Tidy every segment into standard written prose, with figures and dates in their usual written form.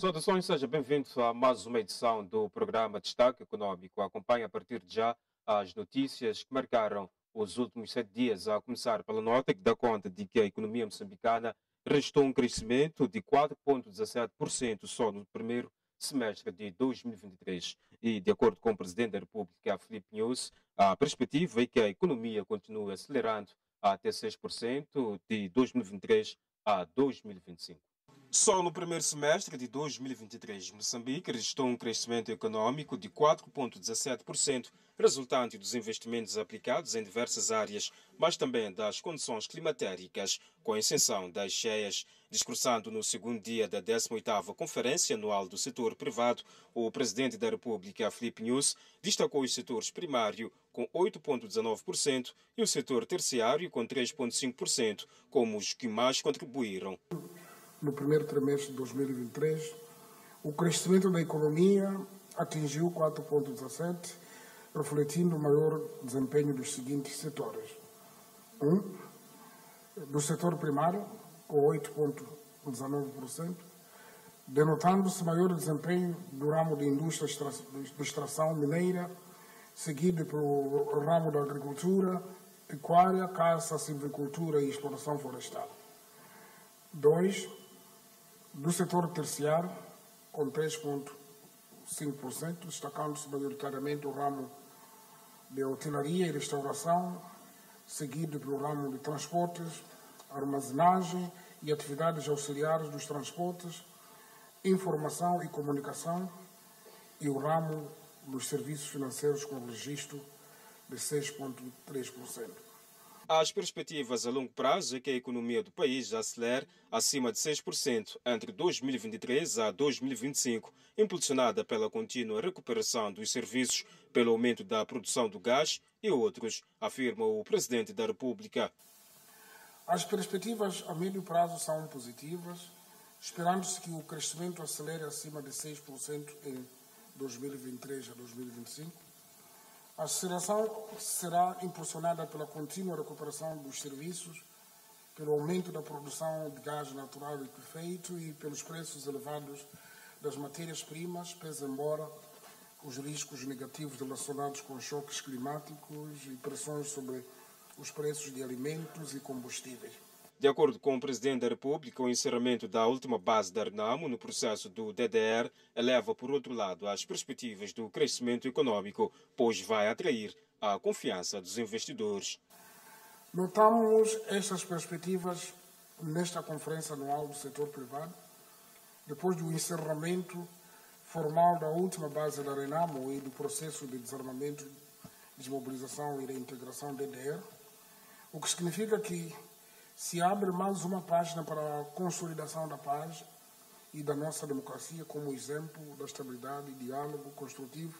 Saudações, seja bem-vindo a mais uma edição do programa Destaque Econômico. Acompanhe a partir de já as notícias que marcaram os últimos 7 dias, a começar pela nota que dá conta de que a economia moçambicana registrou um crescimento de 4,17% só no primeiro semestre de 2023. E, de acordo com o Presidente da República, Filipe Nyusi, a perspectiva é que a economia continue acelerando até 6% de 2023 a 2025. Só no primeiro semestre de 2023, Moçambique registrou um crescimento econômico de 4,17%, resultante dos investimentos aplicados em diversas áreas, mas também das condições climatéricas, com exceção das cheias. Discursando no segundo dia da 18ª Conferência Anual do Setor Privado, o Presidente da República, Filipe Nyusi, destacou os setores primário com 8,19% e o setor terciário com 3,5%, como os que mais contribuíram. No primeiro trimestre de 2023, o crescimento da economia atingiu 4,17%, refletindo o maior desempenho dos seguintes setores. Do setor primário, com 8,19%, denotando-se maior desempenho do ramo de indústria de extração mineira, seguido pelo ramo da agricultura, pecuária, caça, silvicultura e exploração florestal. 2. Do setor terciário, com 3,5%, destacando-se maioritariamente o ramo de hotelaria e restauração, seguido pelo ramo de transportes, armazenagem e atividades auxiliares dos transportes, informação e comunicação, e o ramo dos serviços financeiros com registro de 6,3%. As perspectivas a longo prazo é que a economia do país acelere acima de 6% entre 2023 a 2025, impulsionada pela contínua recuperação dos serviços, pelo aumento da produção do gás e outros, afirma o Presidente da República. As perspectivas a médio prazo são positivas, esperando-se que o crescimento acelere acima de 6% em 2023 a 2025. A aceleração será impulsionada pela contínua recuperação dos serviços, pelo aumento da produção de gás natural liquefeito e pelos preços elevados das matérias-primas, pese embora os riscos negativos relacionados com choques climáticos e pressões sobre os preços de alimentos e combustíveis. De acordo com o Presidente da República, o encerramento da última base da Renamo no processo do DDR eleva, por outro lado, as perspectivas do crescimento econômico, pois vai atrair a confiança dos investidores. Notamos estas perspectivas nesta conferência anual do setor privado, depois do encerramento formal da última base da Renamo e do processo de desarmamento, desmobilização e reintegração DDR, o que significa que se abre mais uma página para a consolidação da paz e da nossa democracia como exemplo da estabilidade e diálogo construtivo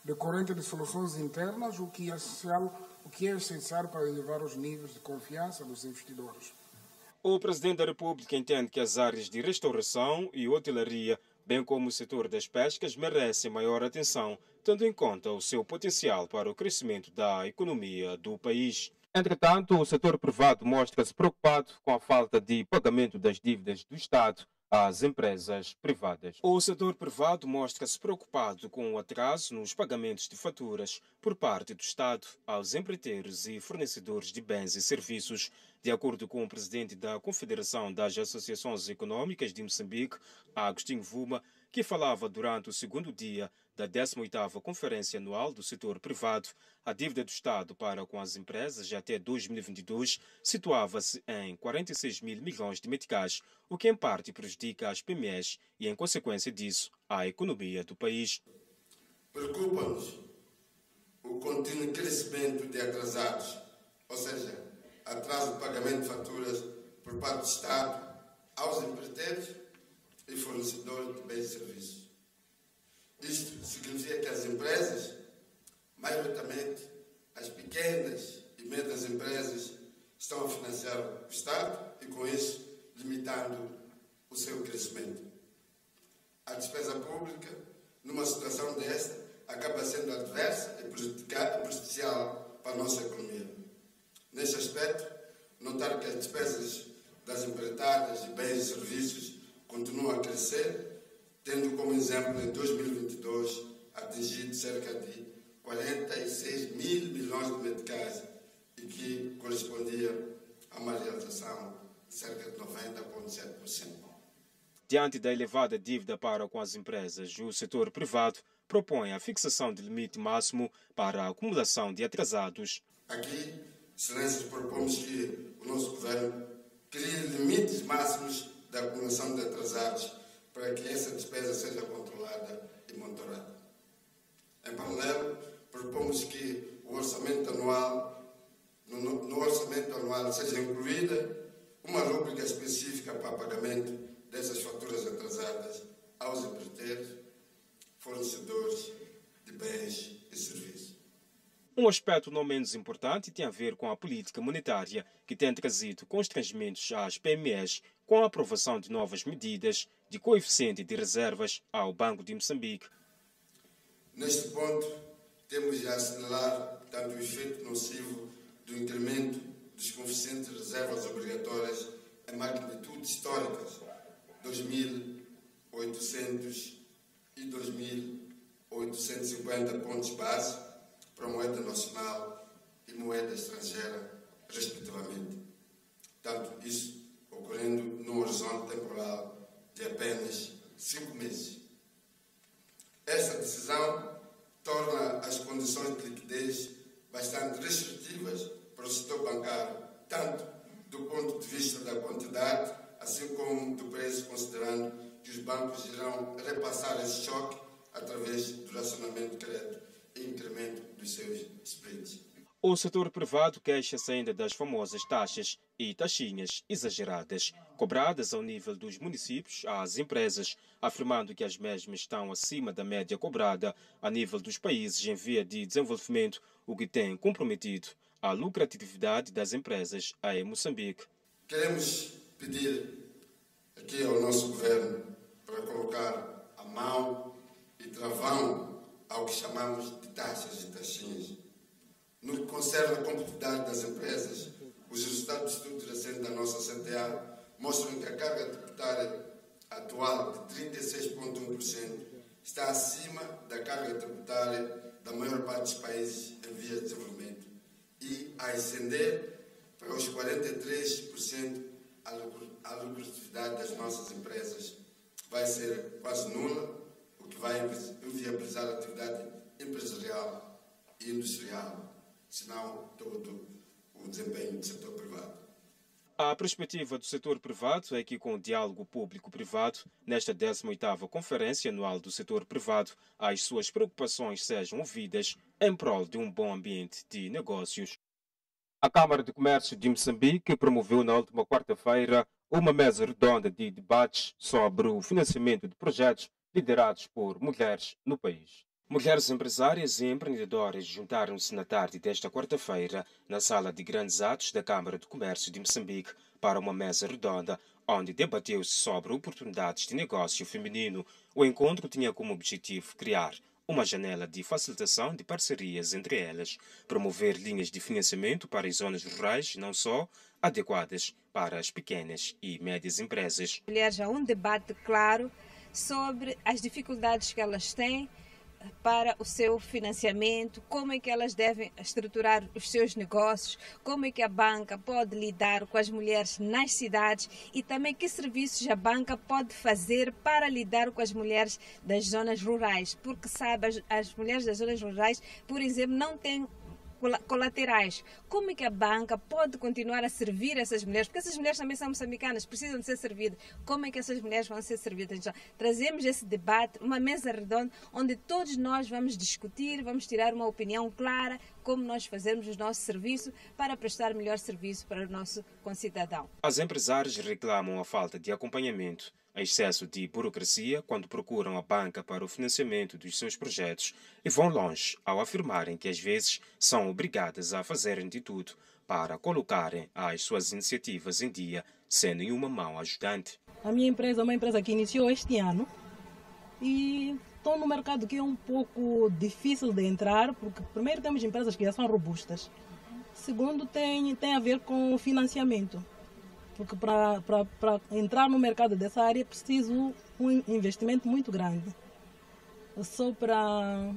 decorrente de soluções internas, o que é essencial para elevar os níveis de confiança dos investidores. O Presidente da República entende que as áreas de restauração e hotelaria, bem como o setor das pescas, merecem maior atenção, tendo em conta o seu potencial para o crescimento da economia do país. Entretanto, o setor privado mostra-se preocupado com a falta de pagamento das dívidas do Estado às empresas privadas. O setor privado mostra-se preocupado com o atraso nos pagamentos de faturas por parte do Estado aos empreiteiros e fornecedores de bens e serviços. De acordo com o presidente da Confederação das Associações Econômicas de Moçambique, Agostinho Vuma, que falava durante o segundo dia da 18ª Conferência Anual do Setor Privado, a dívida do Estado para com as empresas até 2022 situava-se em 46 mil milhões de meticais, o que em parte prejudica as PMEs e, em consequência disso, a economia do país. Preocupa-nos o contínuo crescimento de atrasados, ou seja, atraso de pagamento de faturas por parte do Estado aos empreiteiros e fornecedores de bens e serviços. Isto significa que as empresas, maioritariamente as pequenas e médias empresas, estão a financiar o Estado e, com isso, limitando o seu crescimento. A despesa pública, numa situação desta, acaba sendo adversa e prejudicial para a nossa economia. Neste aspecto, notar que as despesas das empreitadas de bens e serviços continuam a crescer tendo como exemplo em 2022 atingido cerca de 46 mil milhões de meticais e que correspondia a uma realização de cerca de 90,7%. Diante da elevada dívida para com as empresas, o setor privado propõe a fixação de limite máximo para a acumulação de atrasados. Aqui, Excelências, propomos que o nosso governo crie limites máximos da acumulação de atrasados para que essa despesa seja controlada e monitorada. Em paralelo, propomos que no orçamento anual seja incluída uma rúbrica específica para pagamento dessas faturas atrasadas aos empreiteiros, fornecedores de bens e serviços. Um aspecto não menos importante tem a ver com a política monetária, que tem trazido constrangimentos às PMEs com a aprovação de novas medidas de coeficiente de reservas ao Banco de Moçambique. Neste ponto, temos de assinalar tanto o efeito nocivo do incremento dos coeficientes de reservas obrigatórias em magnitudes históricas, 2.800 e 2.850 pontos base para a moeda nacional e moeda estrangeira, respectivamente. Tanto isso ocorrendo num horizonte temporal de apenas 5 meses. Esta decisão torna as condições de liquidez bastante restritivas para o setor bancário, tanto do ponto de vista da quantidade, assim como do preço, considerando que os bancos irão repassar esse choque através do racionamento de crédito e incremento dos seus spreads. O setor privado queixa-se ainda das famosas taxas e taxinhas exageradas, cobradas ao nível dos municípios às empresas, afirmando que as mesmas estão acima da média cobrada a nível dos países em via de desenvolvimento, o que tem comprometido a lucratividade das empresas em Moçambique. Queremos pedir aqui ao nosso governo para colocar a mão e travão ao que chamamos de taxas e taxinhas. No que concerne a competitividade das empresas, os resultados do estudo recente da nossa CTA mostram que a carga tributária atual de 36,1% está acima da carga tributária da maior parte dos países em vias de desenvolvimento e a ascender para os 43%, a lucratividade das nossas empresas vai ser quase nula, o que vai inviabilizar a atividade empresarial e industrial, se não todo o desempenho do setor privado. A perspectiva do setor privado é que, com o diálogo público-privado, nesta 18ª Conferência Anual do Setor Privado, as suas preocupações sejam ouvidas em prol de um bom ambiente de negócios. A Câmara de Comércio de Moçambique promoveu na última quarta-feira uma mesa redonda de debates sobre o financiamento de projetos liderados por mulheres no país. Mulheres empresárias e empreendedoras juntaram-se na tarde desta quarta-feira na Sala de Grandes Atos da Câmara de Comércio de Moçambique para uma mesa redonda, onde debateu-se sobre oportunidades de negócio feminino. O encontro tinha como objetivo criar uma janela de facilitação de parcerias entre elas, promover linhas de financiamento para as zonas rurais, não só adequadas para as pequenas e médias empresas. Mulheres, há um debate claro sobre as dificuldades que elas têm para o seu financiamento, como é que elas devem estruturar os seus negócios, como é que a banca pode lidar com as mulheres nas cidades e também que serviços a banca pode fazer para lidar com as mulheres das zonas rurais, porque sabe, as mulheres das zonas rurais, por exemplo, não têm colaterais. Como é que a banca pode continuar a servir essas mulheres? Porque essas mulheres também são moçambicanas, precisam de ser servidas. Como é que essas mulheres vão ser servidas? Então, trazemos esse debate, uma mesa redonda, onde todos nós vamos discutir, vamos tirar uma opinião clara, como nós fazemos o nosso serviço para prestar melhor serviço para o nosso concidadão. As empresárias reclamam a falta de acompanhamento, excesso de burocracia quando procuram a banca para o financiamento dos seus projetos e vão longe ao afirmarem que às vezes são obrigadas a fazerem de tudo para colocarem as suas iniciativas em dia sem nenhuma mão ajudante. A minha empresa é uma empresa que iniciou este ano e estou no mercado que é um pouco difícil de entrar, porque primeiro temos empresas que já são robustas, segundo tem a ver com o financiamento. porque para entrar no mercado dessa área é preciso um investimento muito grande. Só para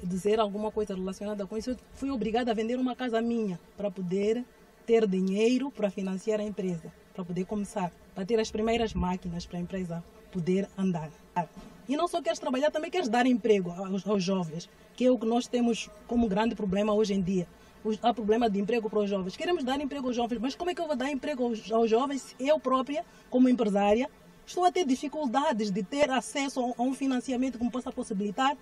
dizer alguma coisa relacionada com isso, eu fui obrigada a vender uma casa minha para poder ter dinheiro para financiar a empresa, para poder começar, para ter as primeiras máquinas para a empresa poder andar. E não só queres trabalhar, também queres dar emprego aos jovens, que é o que nós temos como grande problema hoje em dia. Há problema de emprego para os jovens. Queremos dar emprego aos jovens, mas como é que eu vou dar emprego aos jovens se eu própria, como empresária, estou a ter dificuldades de ter acesso a um financiamento que me possa possibilitar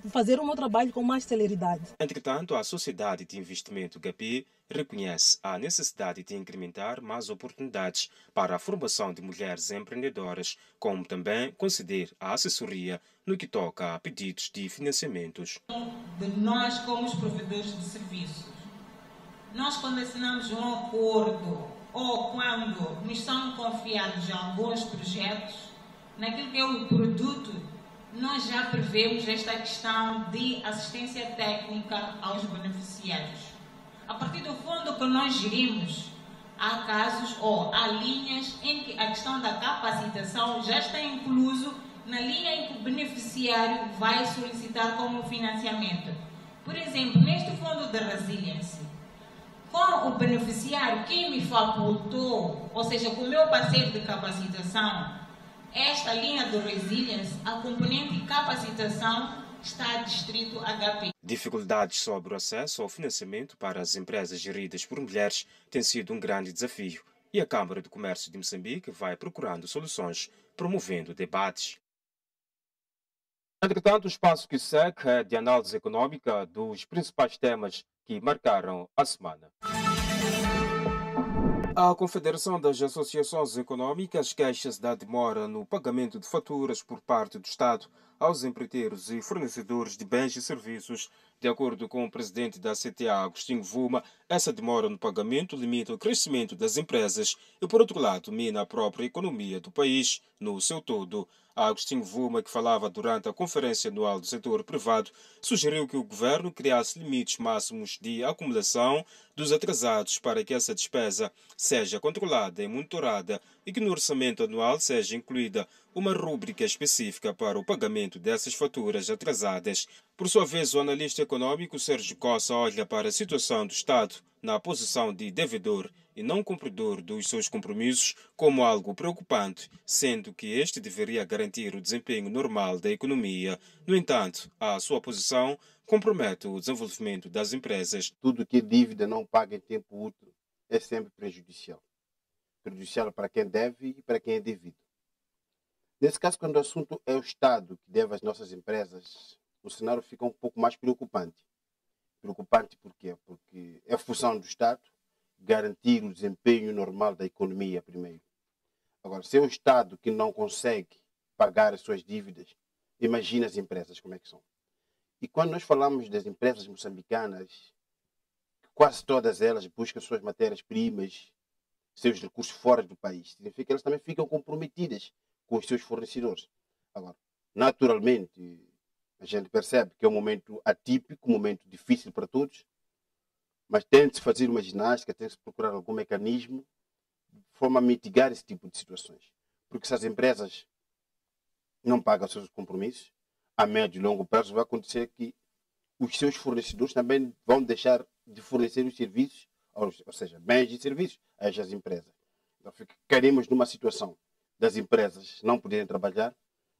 fazer o meu trabalho com mais celeridade. Entretanto, a Sociedade de Investimento GAPI reconhece a necessidade de incrementar mais oportunidades para a formação de mulheres empreendedoras, como também conceder a assessoria no que toca a pedidos de financiamentos. De nós, como os provedores de serviços, nós quando assinamos um acordo ou quando nos são confiados alguns projetos, naquilo que é o produto, nós já prevemos esta questão de assistência técnica aos beneficiários. A partir do fundo que nós gerimos, há casos ou há linhas em que a questão da capacitação já está incluso na linha em que o beneficiário vai solicitar como financiamento. Por exemplo, neste fundo de resiliência, com o beneficiário que me facultou, ou seja, com o meu parceiro de capacitação, esta linha do Resilience, a componente de capacitação está distrito HP. Dificuldades sobre o acesso ao financiamento para as empresas geridas por mulheres tem sido um grande desafio e a Câmara de Comércio de Moçambique vai procurando soluções, promovendo debates. Entretanto, o espaço que segue é de análise econômica dos principais temas que marcaram a semana. A Confederação das Associações Econômicas queixa-se da demora no pagamento de faturas por parte do Estado aos empreiteiros e fornecedores de bens e serviços. De acordo com o presidente da CTA, Agostinho Vuma, essa demora no pagamento limita o crescimento das empresas e, por outro lado, mina a própria economia do país no seu todo. Agostinho Vuma, que falava durante a Conferência Anual do Setor Privado, sugeriu que o governo criasse limites máximos de acumulação dos atrasados para que essa despesa seja controlada e monitorada e que no orçamento anual seja incluída uma rúbrica específica para o pagamento dessas faturas atrasadas. Por sua vez, o analista econômico Sérgio Costa olha para a situação do Estado na posição de devedor e não cumpridor dos seus compromissos como algo preocupante, sendo que este deveria garantir o desempenho normal da economia. No entanto, a sua posição compromete o desenvolvimento das empresas. Tudo que é dívida não paga em tempo útil é sempre prejudicial. Prejudicial para quem deve e para quem é devido. Nesse caso, quando o assunto é o Estado que deve às nossas empresas, o cenário fica um pouco mais preocupante. Preocupante por quê? Porque é função do Estado garantir o desempenho normal da economia primeiro. Agora, se é o Estado que não consegue pagar as suas dívidas, imagina as empresas como é que são. E quando nós falamos das empresas moçambicanas, quase todas elas buscam suas matérias-primas, seus recursos fora do país. Significa que elas também ficam comprometidas com os seus fornecedores. Agora, naturalmente, a gente percebe que é um momento atípico, um momento difícil para todos, mas tem-se fazer uma ginástica, tem-se procurar algum mecanismo de forma a mitigar esse tipo de situações. Porque se as empresas não pagam os seus compromissos, a médio e longo prazo vai acontecer que os seus fornecedores também vão deixar de fornecer os serviços, ou seja, bens e serviços a essas empresas. Então, ficaremos numa situação das empresas não poderem trabalhar,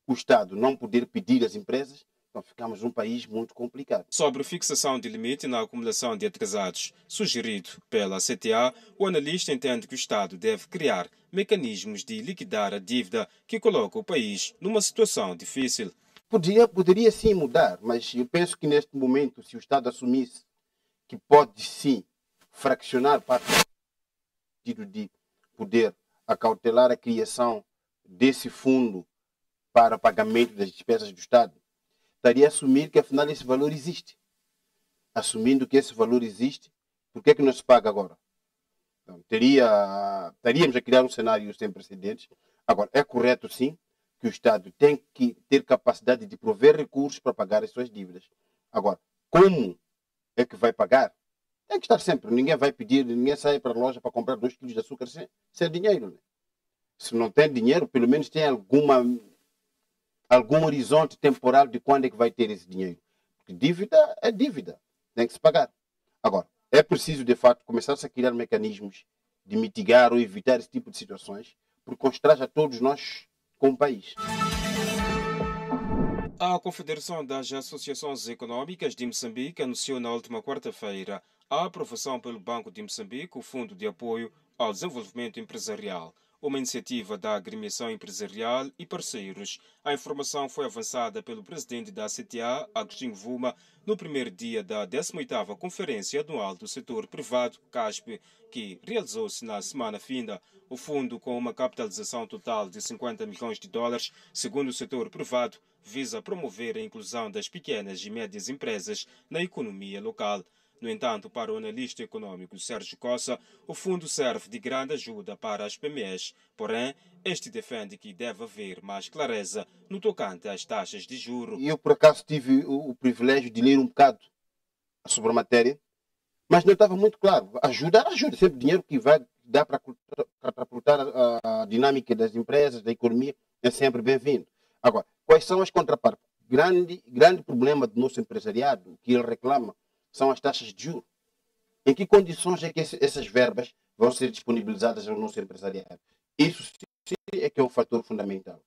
o Estado não poder pedir às empresas, então ficamos num país muito complicado. Sobre fixação de limite na acumulação de atrasados, sugerido pela CTA, o analista entende que o Estado deve criar mecanismos de liquidar a dívida que coloca o país numa situação difícil. Poderia sim mudar, mas eu penso que neste momento, se o Estado assumisse que pode sim fraccionar parte do sentido de poder acautelar a criação desse fundo para pagamento das despesas do Estado, estaria a assumir que afinal esse valor existe. Assumindo que esse valor existe, por que não se paga agora? Então, estaríamos a criar um cenário sem precedentes. Agora, é correto sim que o Estado tem que ter capacidade de prover recursos para pagar as suas dívidas. Agora, como é que vai pagar? Tem que estar sempre. Ninguém vai pedir, ninguém sai para a loja para comprar 2 quilos de açúcar sem dinheiro. Né? Se não tem dinheiro, pelo menos tem algum horizonte temporal de quando é que vai ter esse dinheiro. Porque dívida é dívida. Tem que se pagar. Agora, é preciso, de fato, começar-se a criar mecanismos de mitigar ou evitar esse tipo de situações, porque constrange a todos nós como país. A Confederação das Associações Econômicas de Moçambique anunciou na última quarta-feira a aprovação pelo Banco de Moçambique, o Fundo de Apoio ao Desenvolvimento Empresarial, uma iniciativa da agremiação empresarial e parceiros. A informação foi avançada pelo presidente da CTA, Agostinho Vuma, no primeiro dia da 18ª Conferência Anual do Setor Privado, CASP, que realizou-se na semana finda. O fundo, com uma capitalização total de 50 milhões de dólares, segundo o setor privado, visa promover a inclusão das pequenas e médias empresas na economia local. No entanto, para o analista econômico Sérgio Cossa, o fundo serve de grande ajuda para as PMEs. Porém, este defende que deve haver mais clareza no tocante às taxas de juros. Eu, por acaso, tive o privilégio de ler um bocado sobre a matéria, mas não estava muito claro. Ajuda, sempre dinheiro que vai dar para catapultar a dinâmica das empresas, da economia, é sempre bem-vindo. Agora, quais são as contrapartes? Grande problema do nosso empresariado, que ele reclama, são as taxas de juros. Em que condições é que essas verbas vão ser disponibilizadas ao nosso empresariado? Isso sim é que é um fator fundamental.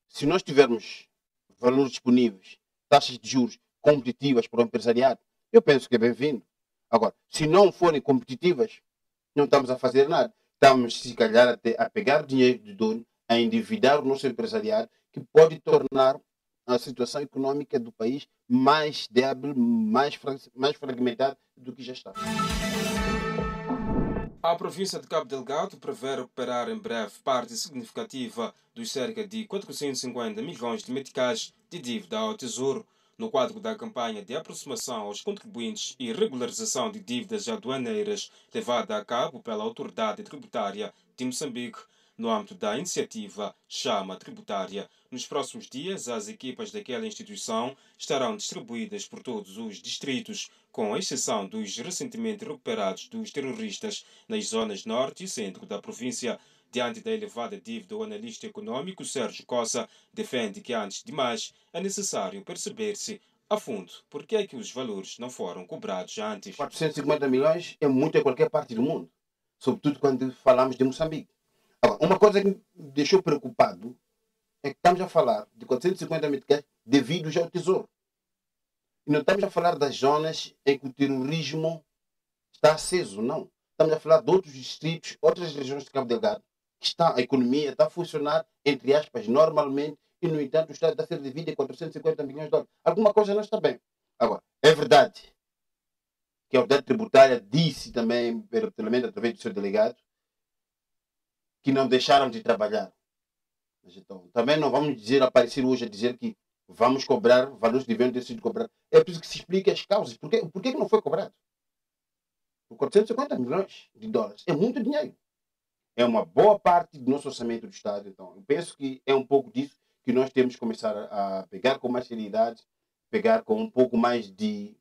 Se nós tivermos valores disponíveis, taxas de juros competitivas para o empresariado, eu penso que é bem-vindo. Agora, se não forem competitivas, não estamos a fazer nada. Estamos, se calhar, a pegar dinheiro do dono, a endividar o nosso empresariado, que pode tornar a situação econômica do país mais débil, mais fragmentada do que já está. A província de Cabo Delgado prevê recuperar em breve parte significativa dos cerca de 450 milhões de meticais de dívida ao Tesouro, no quadro da campanha de aproximação aos contribuintes e regularização de dívidas aduaneiras levada a cabo pela Autoridade Tributária de Moçambique, no âmbito da iniciativa Chama Tributária. Nos próximos dias, as equipas daquela instituição estarão distribuídas por todos os distritos, com exceção dos recentemente recuperados dos terroristas nas zonas norte e centro da província. Diante da elevada dívida, o analista econômico Sérgio Cossa defende que, antes de mais, é necessário perceber-se a fundo por que é que os valores não foram cobrados antes. 450 milhões é muito em qualquer parte do mundo, sobretudo quando falamos de Moçambique. Agora, uma coisa que me deixou preocupado é que estamos a falar de 450 meticais devidos ao Tesouro. E não estamos a falar das zonas em que o terrorismo está aceso, não. Estamos a falar de outros distritos, outras regiões de Cabo Delgado, que a economia está a funcionar, entre aspas, normalmente, e, no entanto, o Estado está a ser devido em 450 milhões de dólares. Alguma coisa não está bem. Agora, é verdade que a Autoridade Tributária disse também, pelo menos através do seu delegado, que não deixaram de trabalhar. Mas, então, também não vamos aparecer hoje a dizer que vamos cobrar valores que deviam ter sido cobrados. É preciso que se explique as causas. Por que não foi cobrado? Por 450 milhões de dólares. É muito dinheiro. É uma boa parte do nosso orçamento do Estado. Então, eu penso que é um pouco disso que nós temos que começar a pegar com mais seriedade, pegar com um pouco mais de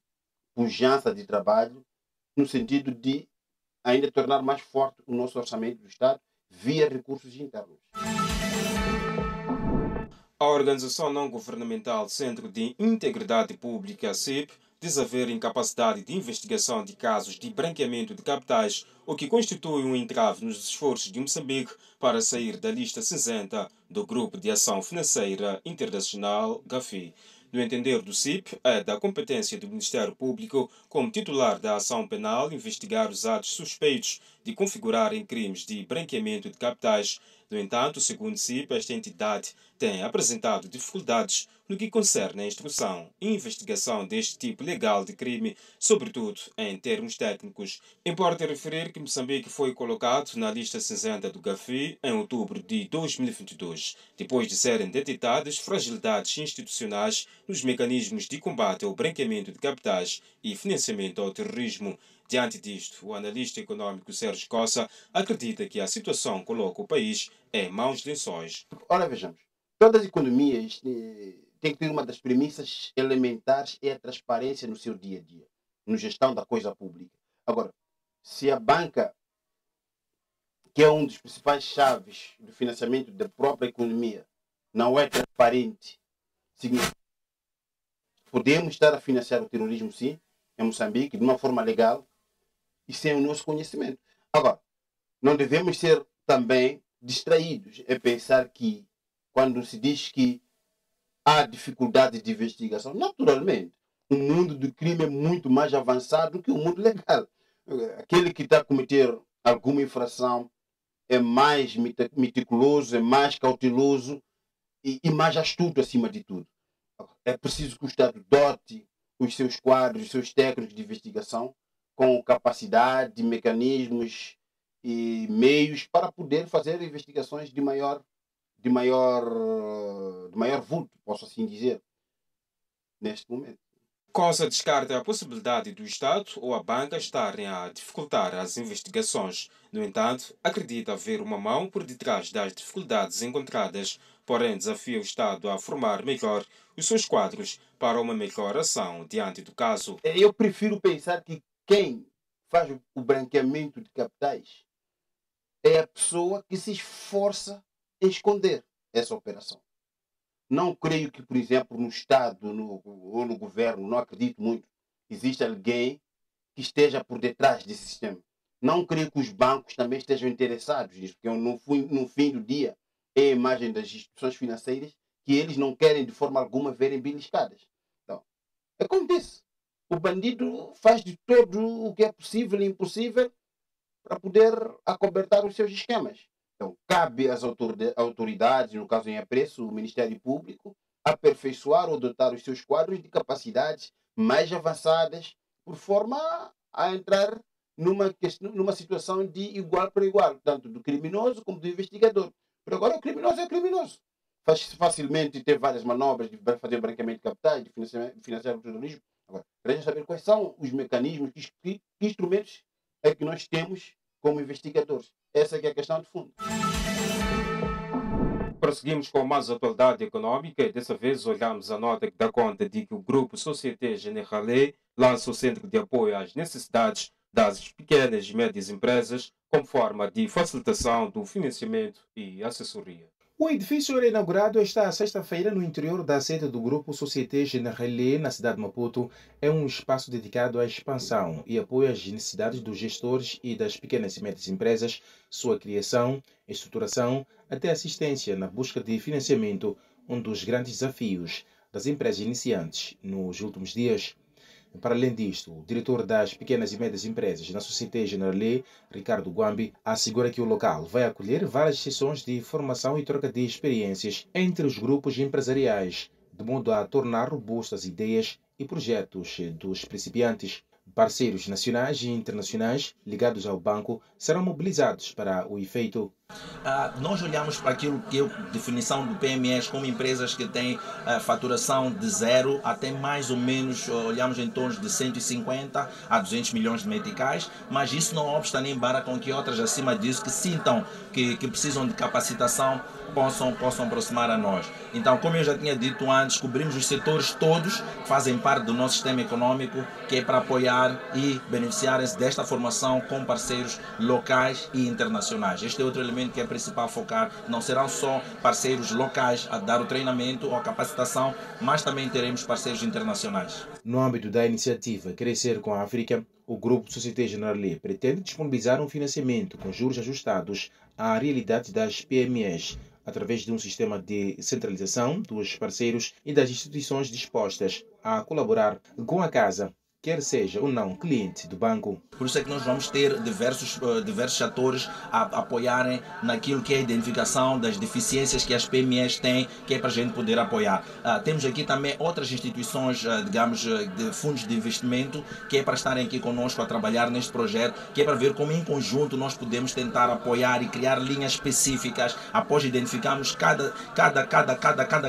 pujança de trabalho, no sentido de ainda tornar mais forte o nosso orçamento do Estado via recursos internos. A organização não-governamental Centro de Integridade Pública, CIP, diz haver incapacidade de investigação de casos de branqueamento de capitais, o que constitui um entrave nos esforços de Moçambique para sair da lista cinzenta do Grupo de Ação Financeira Internacional, GAFI. No entender do CIP, é da competência do Ministério Público, como titular da ação penal, investigar os atos suspeitos de configurarem crimes de branqueamento de capitais. No entanto, segundo o CIP, esta entidade tem apresentado dificuldades no que concerne a instrução e investigação deste tipo legal de crime, sobretudo em termos técnicos. Importa referir que Moçambique foi colocado na lista cinzenta do GAFI em outubro de 2022, depois de serem detectadas fragilidades institucionais nos mecanismos de combate ao branqueamento de capitais e financiamento ao terrorismo. Diante disto, o analista econômico Sérgio Cossa acredita que a situação coloca o país em maus lençóis. Ora, vejamos, todas as economias têm que ter uma das premissas elementares é a transparência no seu dia a dia, na gestão da coisa pública. Agora, se a banca, que é um dos principais chaves do financiamento da própria economia, não é transparente, significa que podemos estar a financiar o terrorismo, sim, em Moçambique, de uma forma legal e sem o nosso conhecimento. Agora, não devemos ser também distraídos em pensar que, quando se diz que há dificuldades de investigação, naturalmente, o mundo do crime é muito mais avançado que o mundo legal. Aquele que está a cometer alguma infração é mais meticuloso, é mais cauteloso e mais astuto acima de tudo. É preciso que o Estado dote os seus quadros, os seus técnicos de investigação com capacidade, mecanismos e meios para poder fazer investigações de maior vulto, posso assim dizer, neste momento. Cosa descarta a possibilidade do Estado ou a banca estarem a dificultar as investigações. No entanto, acredita haver uma mão por detrás das dificuldades encontradas, porém desafia o Estado a formar melhor os seus quadros para uma melhor ação diante do caso. Eu prefiro pensar que quem faz o branqueamento de capitais é a pessoa que se esforça em esconder essa operação. Não creio que, por exemplo, no Estado ou no governo, não acredito muito, existe alguém que esteja por detrás desse sistema. Não creio que os bancos também estejam interessados nisso, porque no fim do dia é a imagem das instituições financeiras que eles não querem de forma alguma verem beliscadas. Então, é como disse, o bandido faz de todo o que é possível e impossível para poder acobertar os seus esquemas. Então, cabe às autoridades, no caso em apreço, o Ministério Público, aperfeiçoar ou dotar os seus quadros de capacidades mais avançadas, por forma a entrar numa situação de igual para igual, tanto do criminoso como do investigador. Por agora, o criminoso é criminoso. Faz facilmente ter várias manobras de fazer branqueamento de capitais, de financiar o terrorismo. Agora, queremos saber quais são os mecanismos, que instrumentos é que nós temos como investigadores. Essa é que é a questão de fundo. Prosseguimos com mais atualidade econômica e dessa vez olhamos a nota que dá conta de que o grupo Société Générale lança o Centro de Apoio às Necessidades das Pequenas e Médias Empresas como forma de facilitação do financiamento e assessoria. O edifício era inaugurado esta sexta-feira no interior da sede do Grupo Société Générale, na cidade de Maputo. É um espaço dedicado à expansão e apoio às necessidades dos gestores e das pequenas e médias empresas, sua criação, estruturação, até assistência na busca de financiamento, um dos grandes desafios das empresas iniciantes nos últimos dias. Para além disto, o diretor das pequenas e médias empresas na Société Générale, Ricardo Guambi, assegura que o local vai acolher várias sessões de formação e troca de experiências entre os grupos empresariais, de modo a tornar robustas ideias e projetos dos principiantes. Parceiros nacionais e internacionais ligados ao banco serão mobilizados para o efeito. Nós olhamos para aquilo que é a definição do PMEs como empresas que têm faturação de 0 até mais ou menos, olhamos em torno de 150 a 200 milhões de meticais, mas isso não obsta nem embara com que outras acima disso que sintam que precisam de capacitação possam aproximar a nós. Então, como eu já tinha dito antes, cobrimos os setores todos que fazem parte do nosso sistema econômico, que é para apoiar e beneficiarem-se desta formação com parceiros locais e internacionais. Este é outro elemento que é principal focar. Não serão só parceiros locais a dar o treinamento ou a capacitação, mas também teremos parceiros internacionais. No âmbito da iniciativa Crescer com a África, o Grupo Société Générale pretende disponibilizar um financiamento com juros ajustados à realidade das PMEs, através de um sistema de centralização dos parceiros e das instituições dispostas a colaborar com a casa, quer seja ou não cliente do banco. Por isso é que nós vamos ter diversos atores a apoiarem naquilo que é a identificação das deficiências que as PMEs têm, que é para a gente poder apoiar. Temos aqui também outras instituições, digamos, de fundos de investimento, que é para estarem aqui conosco a trabalhar neste projeto, que é para ver como em conjunto nós podemos tentar apoiar e criar linhas específicas, após identificarmos cada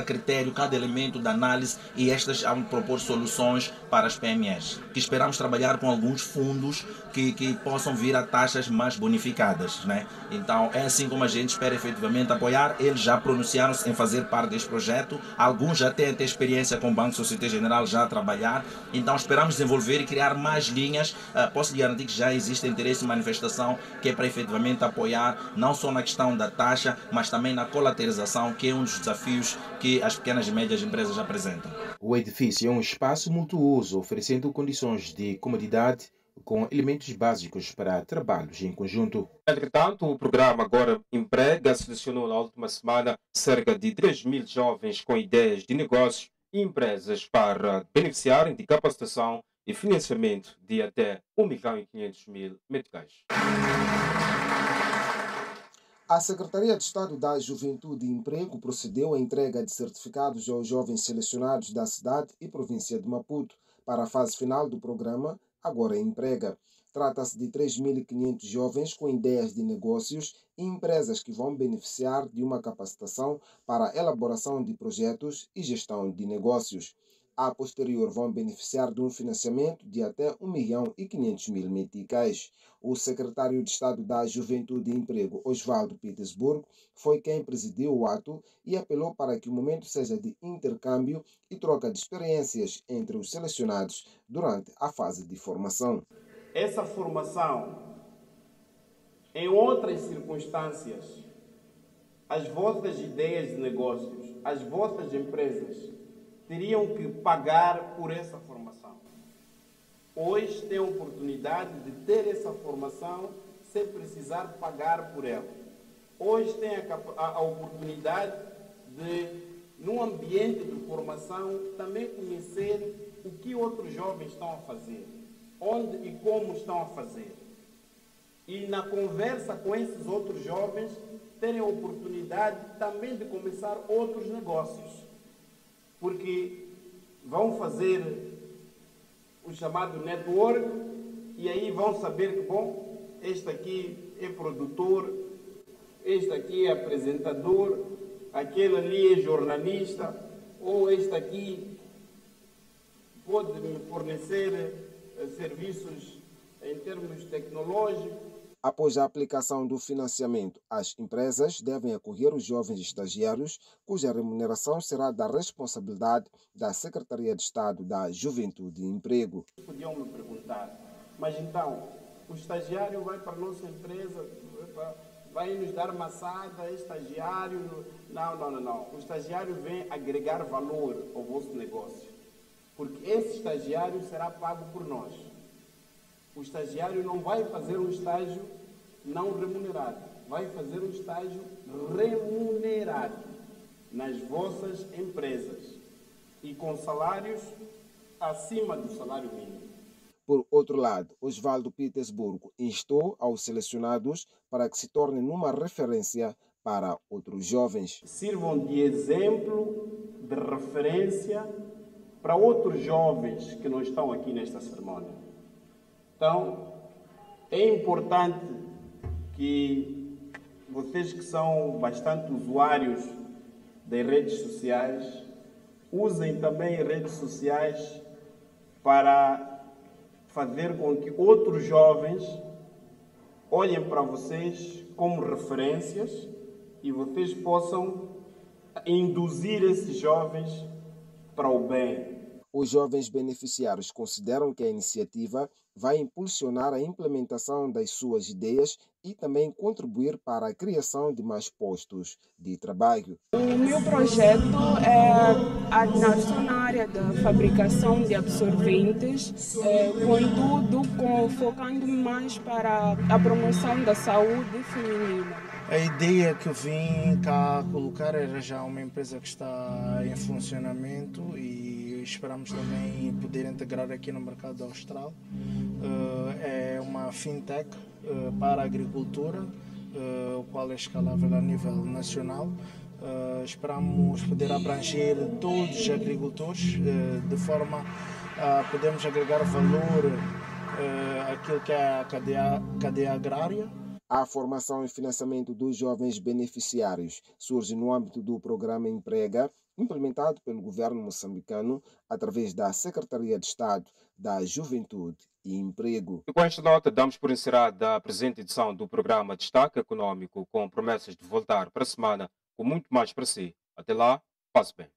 critério, cada elemento da análise, e estas vão propor soluções para as PMEs. que esperamos trabalhar com alguns fundos que possam vir a taxas mais bonificadas, né? Então é assim como a gente espera efetivamente apoiar. Eles já pronunciaram-se em fazer parte deste projeto, alguns já têm até experiência com o Banco Société Générale já a trabalhar, então esperamos desenvolver e criar mais linhas. Posso lhe garantir que já existe interesse e manifestação que é para efetivamente apoiar, não só na questão da taxa, mas também na colateralização, que é um dos desafios que as pequenas e médias empresas apresentam. O edifício é um espaço multiuso, oferecendo condições de comodidade com elementos básicos para trabalhos em conjunto. Entretanto, o programa Agora Emprega selecionou na última semana cerca de 3.000 jovens com ideias de negócios e empresas para beneficiarem de capacitação e financiamento de até 1.500.000 meticais. A Secretaria de Estado da Juventude e Emprego procedeu à entrega de certificados aos jovens selecionados da cidade e província de Maputo para a fase final do programa Agora Emprega. Trata-se de 3.500 jovens com ideias de negócios e empresas que vão beneficiar de uma capacitação para a elaboração de projetos e gestão de negócios. A posterior vão beneficiar de um financiamento de até 1.500.000 meticais. O secretário de Estado da Juventude e Emprego, Osvaldo Petersburgo, foi quem presidiu o ato e apelou para que o momento seja de intercâmbio e troca de experiências entre os selecionados durante a fase de formação. Essa formação, em outras circunstâncias, as vossas ideias de negócios, as vossas empresas, teriam que pagar por essa formação. Hoje tem a oportunidade de ter essa formação sem precisar pagar por ela. Hoje tem a oportunidade de, num ambiente de formação, também conhecer o que outros jovens estão a fazer, onde e como estão a fazer. E na conversa com esses outros jovens, terem a oportunidade também de começar outros negócios. Porque vão fazer o chamado network e aí vão saber que, bom, este aqui é produtor, este aqui é apresentador, aquele ali é jornalista, ou este aqui pode me fornecer serviços em termos tecnológicos. Após a aplicação do financiamento, as empresas devem acolher os jovens estagiários, cuja remuneração será da responsabilidade da Secretaria de Estado da Juventude e Emprego. Podiam me perguntar, mas então, o estagiário vai para a nossa empresa, vai nos dar maçada, estagiário? Não. O estagiário vem agregar valor ao vosso negócio, porque esse estagiário será pago por nós. O estagiário não vai fazer um estágio não remunerado, vai fazer um estágio remunerado nas vossas empresas e com salários acima do salário mínimo. Por outro lado, Osvaldo Petersburgo instou aos selecionados para que se tornem uma referência para outros jovens. Sirvam de exemplo, de referência para outros jovens que não estão aqui nesta cerimônia. Então, é importante que vocês que são bastante usuários das redes sociais, usem também redes sociais para fazer com que outros jovens olhem para vocês como referências e vocês possam induzir esses jovens para o bem. Os jovens beneficiários consideram que a iniciativa vai impulsionar a implementação das suas ideias e também contribuir para a criação de mais postos de trabalho. O meu projeto estou na área da fabricação de absorventes, contudo focando mais para a promoção da saúde feminina. A ideia que eu vim cá colocar era já uma empresa que está em funcionamento e esperamos também poder integrar aqui no mercado austral. É uma fintech para a agricultura, o qual é escalável a nível nacional. Esperamos poder abranger todos os agricultores de forma a podermos agregar valor àquilo que é a cadeia agrária. A formação e financiamento dos jovens beneficiários surge no âmbito do programa Emprega, implementado pelo governo moçambicano através da Secretaria de Estado da Juventude e Emprego. E com esta nota, damos por encerrada a presente edição do programa Destaque Econômico, com promessas de voltar para a semana com muito mais para si. Até lá, passe bem.